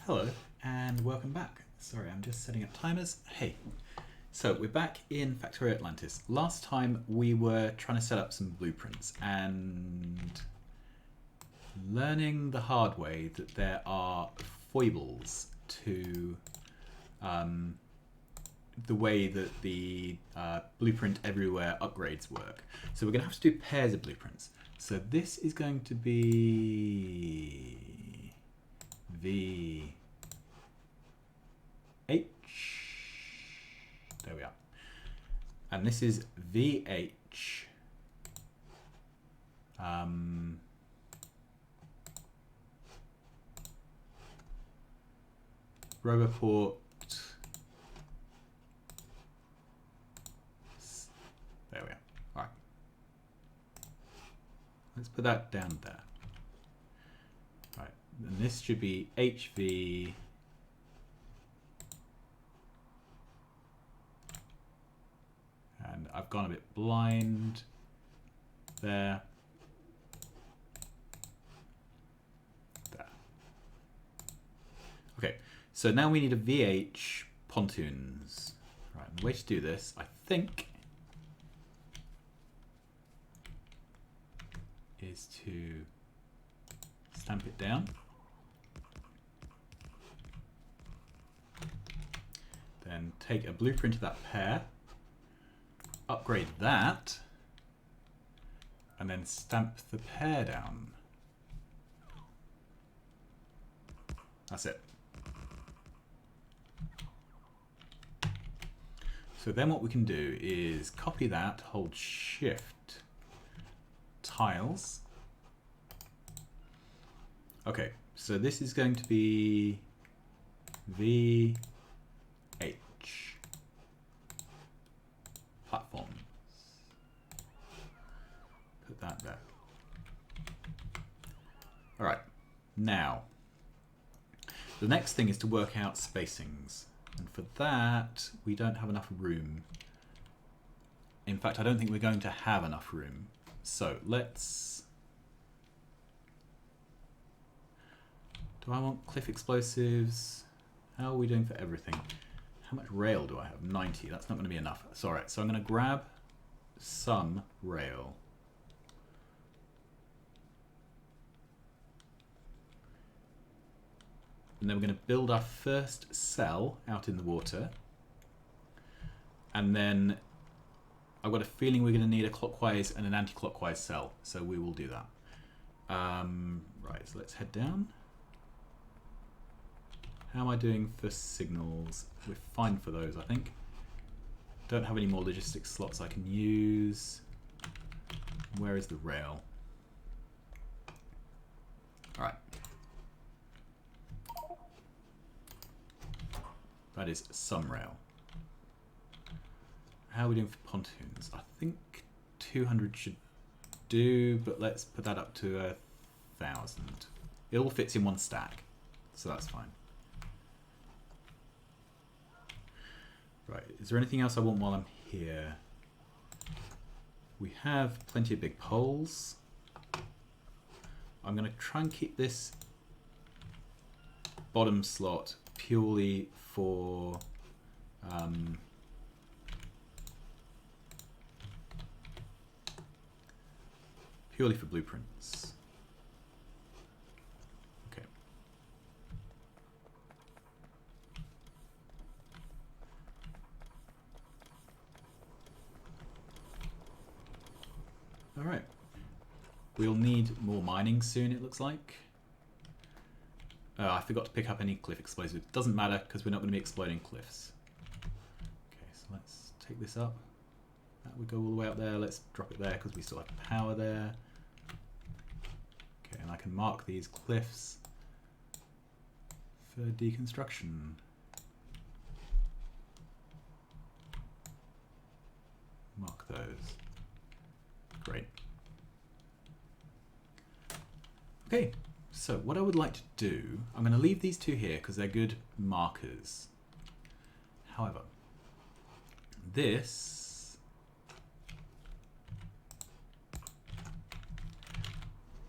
Hello and welcome back. Sorry, I'm just setting up timers. Hey, so we're back in Factorio Atlantis. Last time we were trying to set up some blueprints and learning the hard way that there are foibles to the way that the blueprint everywhere upgrades work. So we're going to have to do pairs of blueprints. So this is going to be VH. There we are. And this is VH. Roboport. There we are. All right. Let's put that down there. All right. And this should be HV. And I've gone a bit blind there. There. Okay, so now we need a VH pontoons. Right, and the way to do this, I think, is to stamp it down. Then take a blueprint of that pair. Upgrade that, and then stamp the pair down. That's it. So then what we can do is copy that, hold shift, tiles. Okay, so this is going to be VH. Platforms. Put that there. All right, now the next thing is to work out spacings, and for that we don't have enough room. In fact, I don't think we're going to have enough room. So let's. Do I want cliff explosives? How are we doing for everything? How much rail do I have? 90. That's not going to be enough. It's all right. So I'm going to grab some rail. And then we're going to build our first cell out in the water. And then I've got a feeling we're going to need a clockwise and an anti-clockwise cell. So we will do that. Right, so let's head down. How am I doing for signals? We're fine for those, I think. Don't have any more logistics slots I can use. Where is the rail? All right. That is some rail. How are we doing for pontoons? I think 200 should do, but let's put that up to 1,000. It all fits in one stack, so that's fine. Right, is there anything else I want while I'm here? We have plenty of big poles. I'm going to try and keep this bottom slot purely for blueprints. Okay. All right. We'll need more mining soon, it looks like. I forgot to pick up any cliff explosives. Doesn't matter because we're not going to be exploding cliffs. Okay, so let's take this up. That would go all the way up there. Let's drop it there because we still have power there. Okay, and I can mark these cliffs for deconstruction. Mark those. Great. Okay, so what I would like to do, I'm going to leave these two here because they're good markers. However, this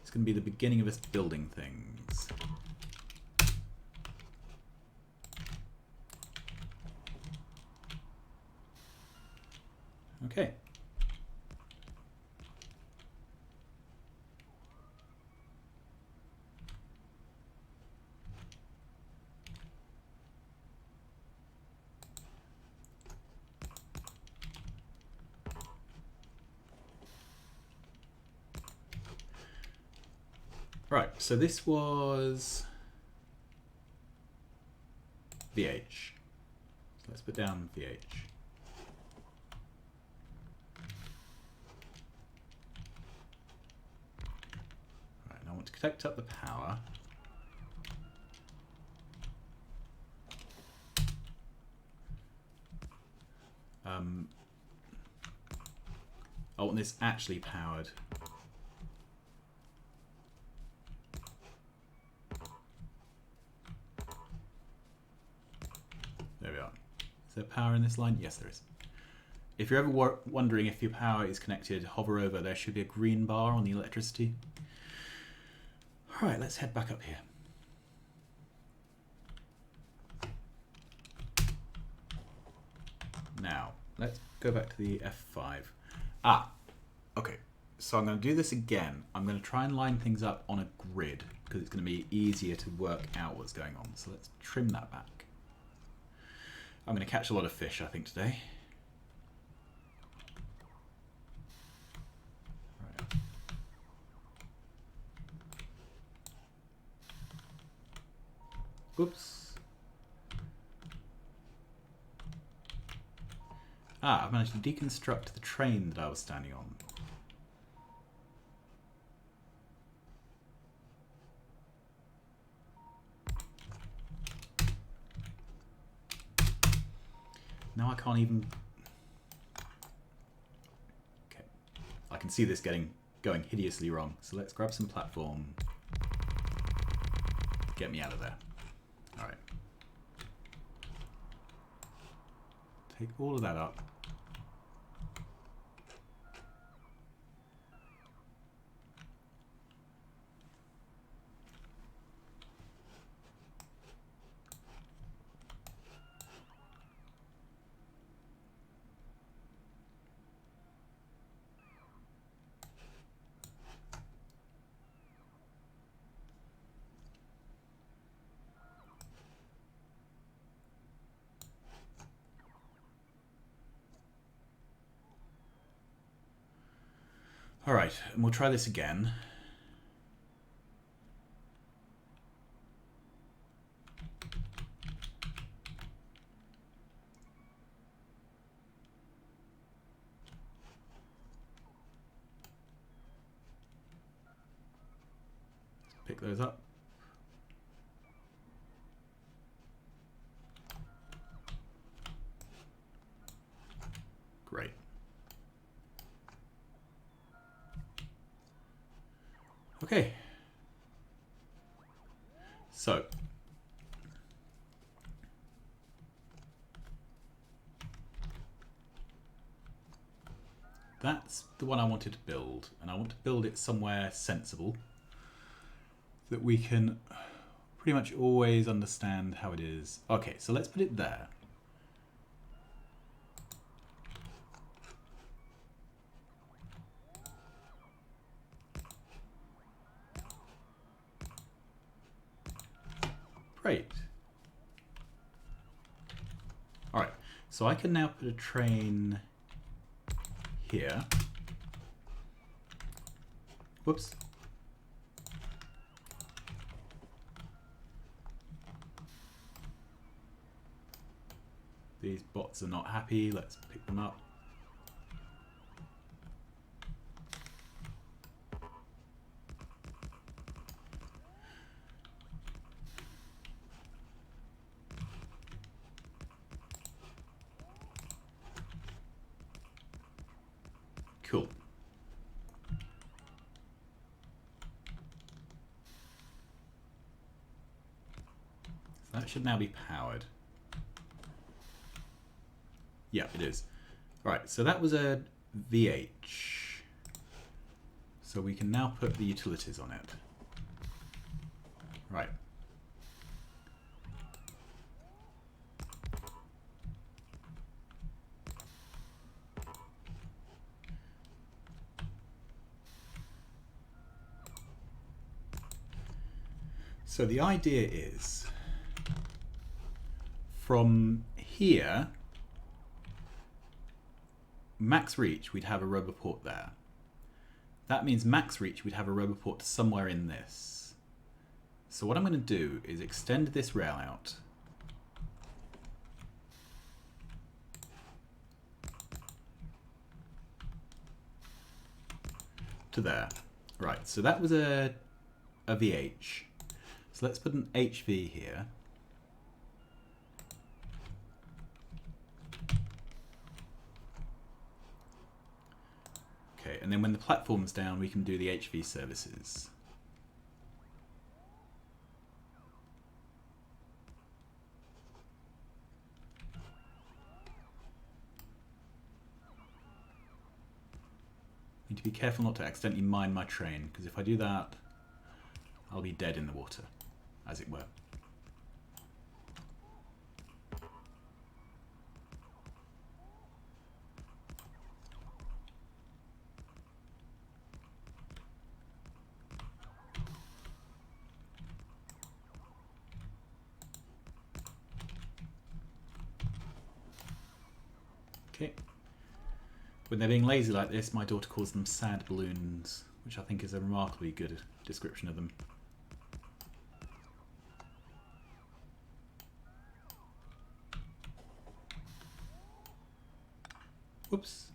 is going to be the beginning of us building things. Okay. Right, so this was VH. So let's put down VH. Right, now I want to connect up the power. I want this actually powered. There we are. Is there power in this line? Yes, there is. If you're ever wondering if your power is connected, hover over. There should be a green bar on the electricity. All right, let's head back up here. Now, let's go back to the F5. Okay. So I'm going to do this again. I'm going to try and line things up on a grid because it's going to be easier to work out what's going on. So let's trim that back. I'm going to catch a lot of fish, I think, today. Right. Oops. I've managed to deconstruct the train that I was standing on. Now I can't even... Okay. I can see this going hideously wrong. So let's grab some platform. Get me out of there. Alright. Take all of that up. Alright, and we'll try this again. Pick those up. Great. Okay. So. That's the one I wanted to build, and I want to build it somewhere sensible that we can pretty much always understand how it is. Okay, so let's put it there. Great. Alright, so I can now put a train here. Whoops. These bots are not happy. Let's pick them up. Cool. So that should now be powered. Yeah, it is. All right, so that was a VH. So we can now put the utilities on it. Right. So the idea is, from here, max reach, we'd have a roboport there. That means max reach, we'd have a roboport somewhere in this. So what I'm going to do is extend this rail out. To there. Right, so that was a VH. So let's put an HV here. Okay, and then when the platform's down, we can do the HV services. Need to be careful not to accidentally mine my train, because if I do that, I'll be dead in the water, as it were. Okay. When they're being lazy like this, my daughter calls them sad balloons, which I think is a remarkably good description of them. Whoops.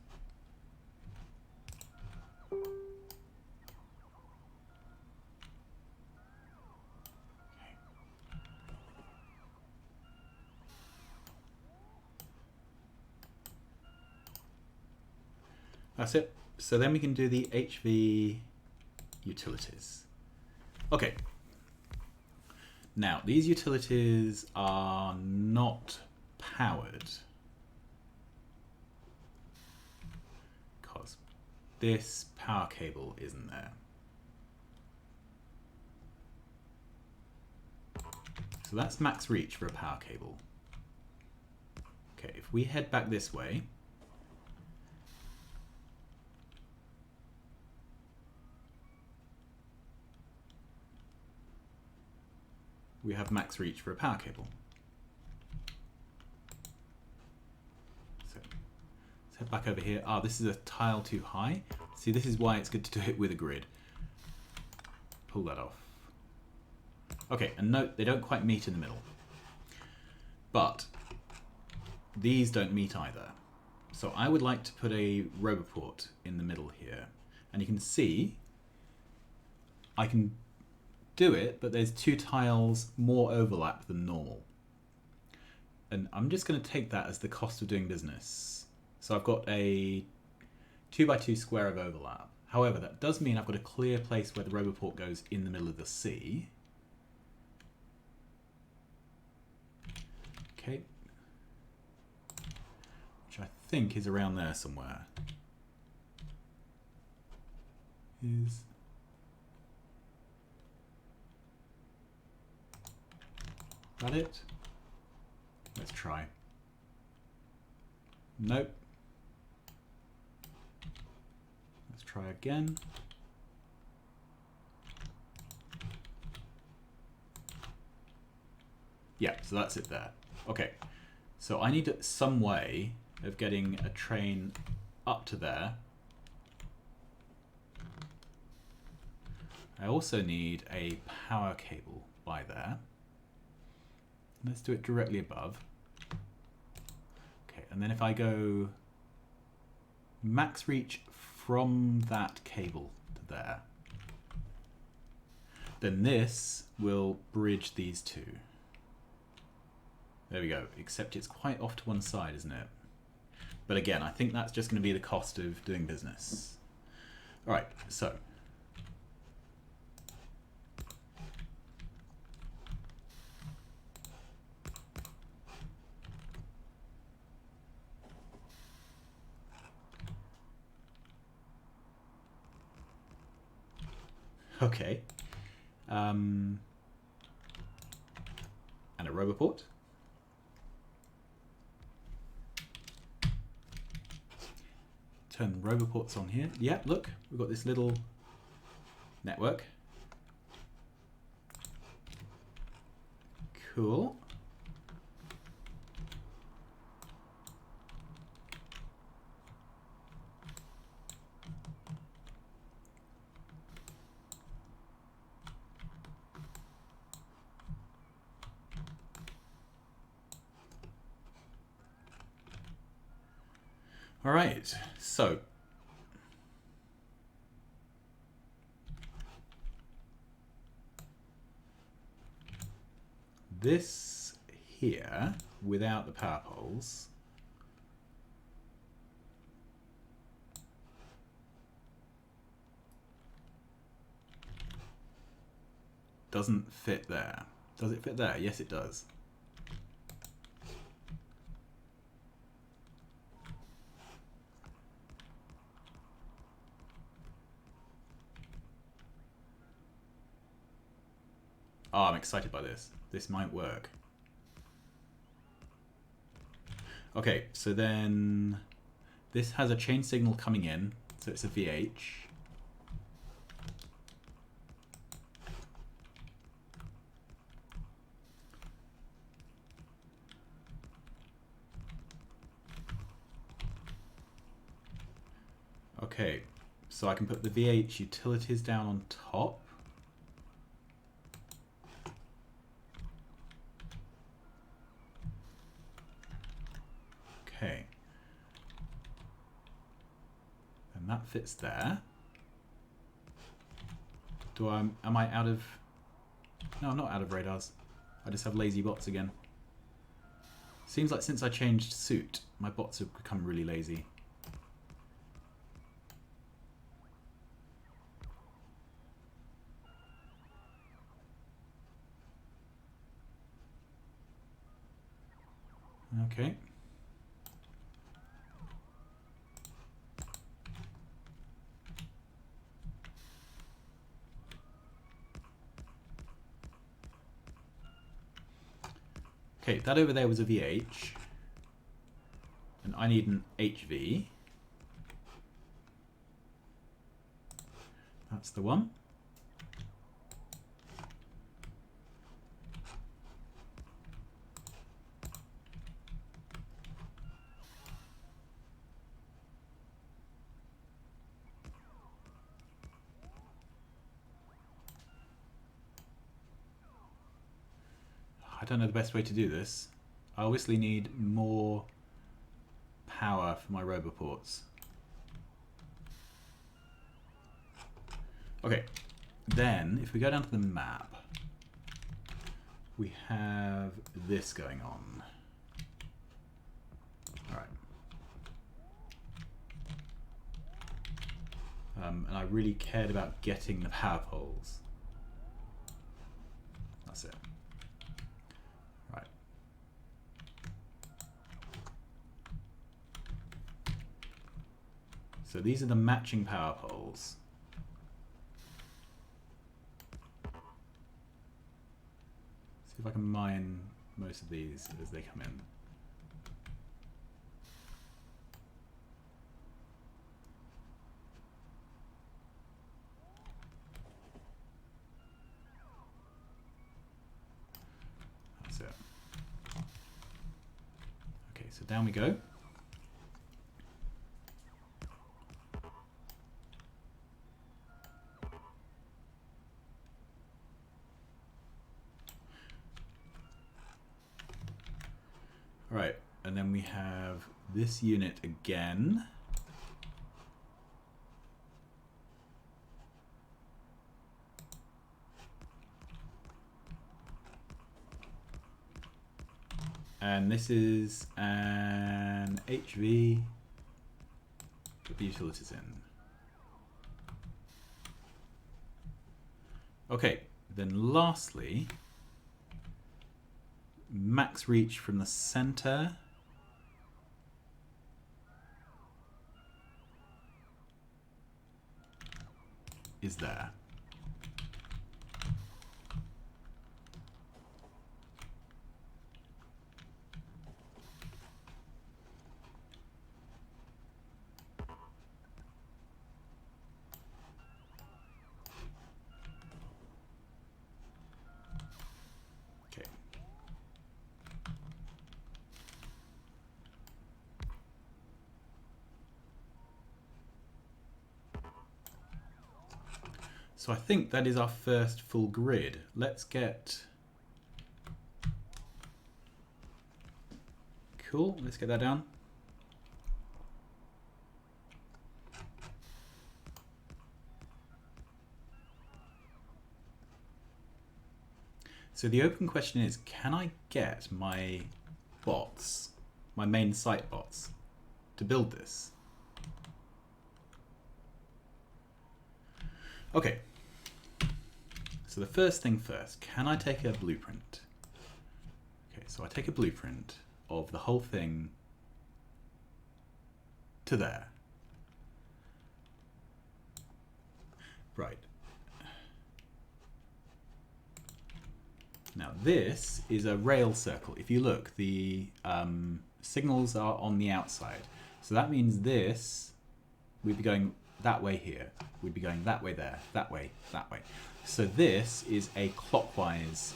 That's it. So then we can do the HV utilities. Okay. Now, these utilities are not powered because this power cable isn't there. So that's max reach for a power cable. Okay, if we head back this way, we have max reach for a power cable. So let's head back over here. Ah, this is a tile too high. See, this is why it's good to do it with a grid. Pull that off. Okay, and note, they don't quite meet in the middle. But these don't meet either. So I would like to put a roboport in the middle here. And you can see, I can do it, but there's 2 tiles more overlap than normal. And I'm just going to take that as the cost of doing business. So I've got a 2x2 square of overlap. However, that does mean I've got a clear place where the roboport goes in the middle of the sea. Okay. Which I think is around there somewhere. Is that it? Let's try. Nope. Let's try again. Yeah, so that's it there. Okay, so I need some way of getting a train up to there. I also need a power cable by there. Let's do it directly above. Okay, and then if I go max reach from that cable to there, then this will bridge these two. There we go, except it's quite off to one side, isn't it? But again, I think that's just going to be the cost of doing business. All right, so okay. And a roboport. Turn the roboports on here. Yeah, look, we've got this little network. Cool. All right, so this here, without the power poles, doesn't fit there. Does it fit there? Yes, it does. Oh, I'm excited by this. This might work. Okay, so then this has a chain signal coming in, so it's a VH. Okay, so I can put the VH utilities down on top. Okay. And that fits there. Am I out of... No, I'm not out of radars. I just have lazy bots again. Seems like since I changed suit, my bots have become really lazy. Okay. Okay, that over there was a VH. And I need an HV. That's the one. I don't know the best way to do this. I obviously need more power for my roboports. Okay, then if we go down to the map, we have this going on. All right. And I really cared about getting the power poles. That's it. Right. So these are the matching power poles. See if I can mine most of these as they come in. That's it. Okay, so down we go. Right, and then we have this unit again. And this is an HV. Put the utilities in. Okay, then lastly, max reach from the center. Is there. Okay. So I think that is our first full grid. Let's get... Cool, let's get that down. So the open question is, can I get my bots, my main site bots, to build this? Okay, so the first thing first, can I take a blueprint? Okay, so I take a blueprint of the whole thing to there. Right. Now this is a rail circle. If you look, the signals are on the outside. So that means this, we'd be going that way here. We'd be going that way there, that way, that way. So this is a clockwise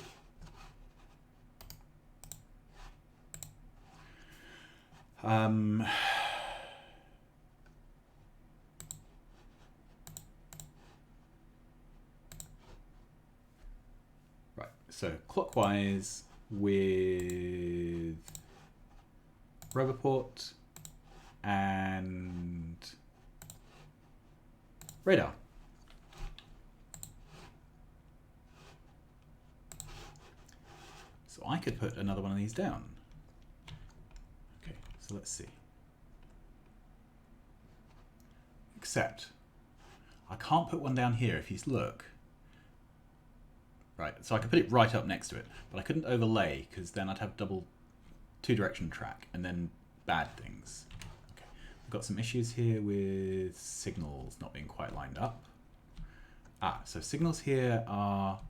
right, so clockwise with Roboport and radar. So I could put another one of these down. Okay, so let's see. Except I can't put one down here if you look. Right, so I could put it right up next to it, but I couldn't overlay because then I'd have double two-direction track and then bad things. Okay, we've got some issues here with signals not being quite lined up. Ah, so signals here are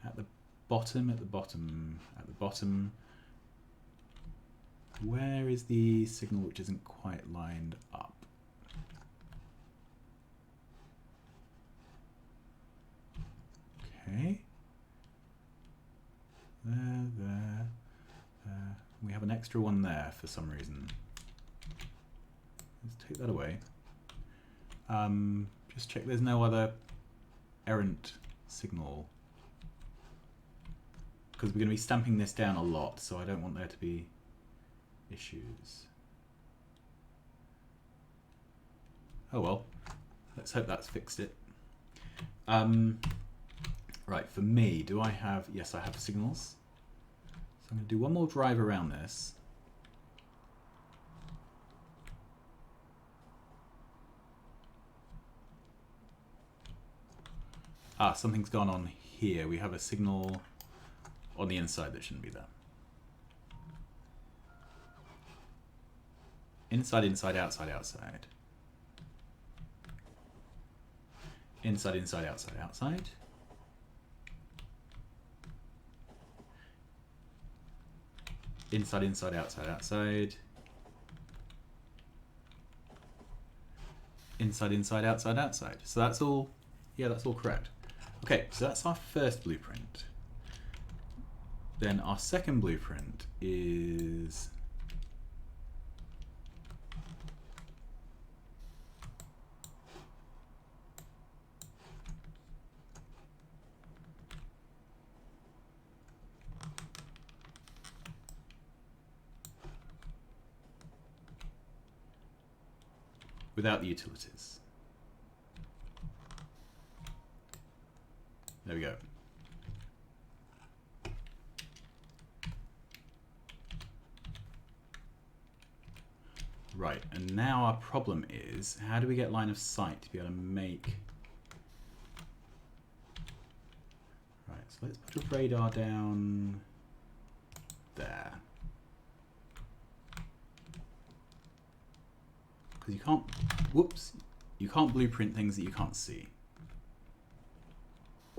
at the bottom, at the bottom, at the bottom. Where is the signal which isn't quite lined up? Okay. There. We have an extra one there for some reason. Let's take that away. Just check there's no other errant signal. Because we're going to be stamping this down a lot, so I don't want there to be issues. Oh well, let's hope that's fixed it. Right, for me, do I have... Yes, I have signals. So I'm going to do one more drive around this. Ah, something's gone on here. We have a signal on the inside that shouldn't be there. Inside, inside, outside, outside. Inside, inside, outside, outside. Inside, inside, outside, outside. Inside, inside, outside, outside. So that's all, yeah, that's all correct. Okay, so that's our first blueprint. Then our second blueprint is without the utilities. There we go. Right, and now our problem is, how do we get line of sight to be able to make... Right, so let's put a radar down there. Because you can't, whoops, you can't blueprint things that you can't see.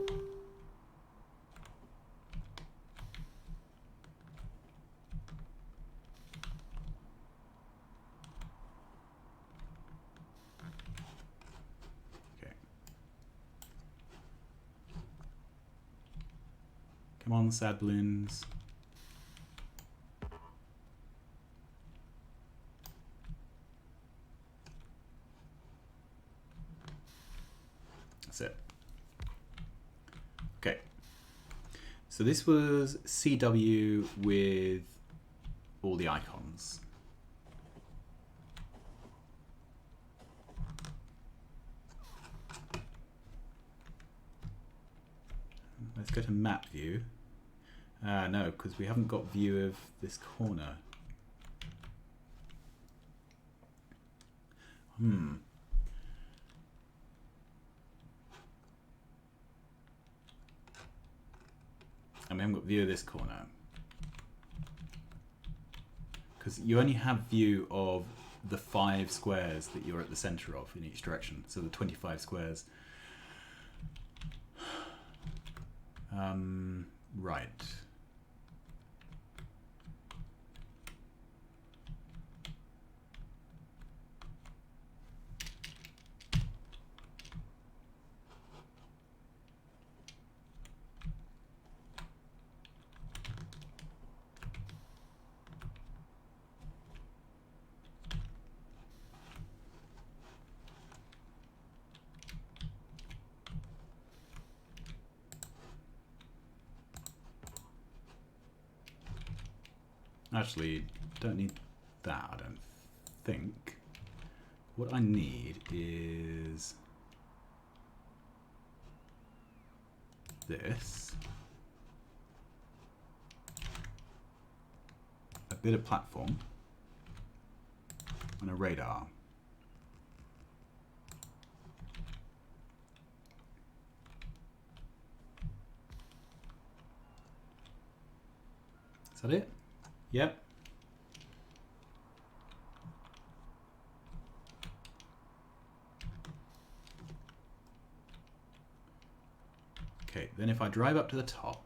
Okay. Come on, sad balloons. That's it. So this was CW with all the icons. Let's go to map view. No, because we haven't got view of this corner. And we haven't got view of this corner. Because you only have view of the 5 squares that you're at the center of in each direction. So the 25 squares. Right. Actually, don't need that, I don't think. What I need is this. A bit of platform and a radar. Is that it? Yep. Okay, then if I drive up to the top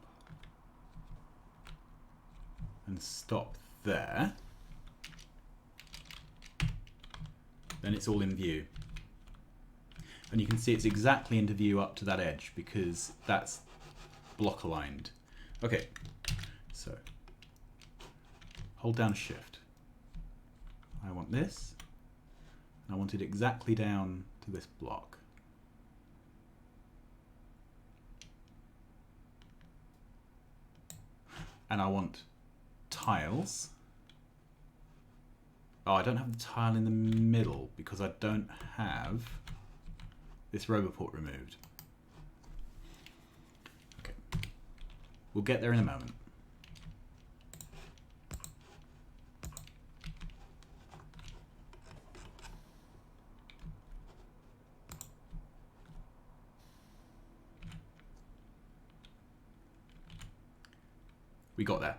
and stop there, then it's all in view. And you can see it's exactly into view up to that edge because that's block aligned. Okay, so hold down shift. I want this, and I want it exactly down to this block. And I want tiles. Oh, I don't have the tile in the middle because I don't have this roboport removed. Okay, we'll get there in a moment. We got there.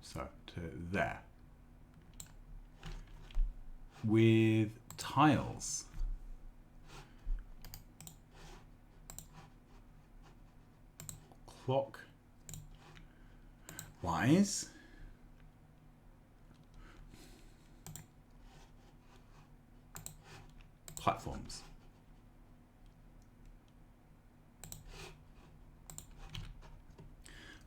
So to there. With tiles, clock wise, platforms.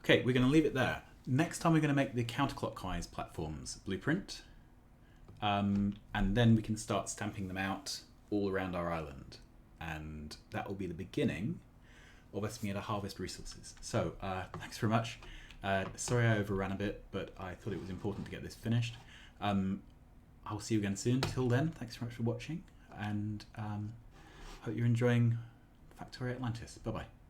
Okay, we're going to leave it there. Next time we're going to make the counterclockwise platforms blueprint, and then we can start stamping them out all around our island, and that will be the beginning of us being able to harvest resources. So thanks very much. Sorry I overran a bit, but I thought it was important to get this finished. I'll see you again soon. Till then, thanks very much for watching, and hope you're enjoying Factorio Atlantis. Bye bye.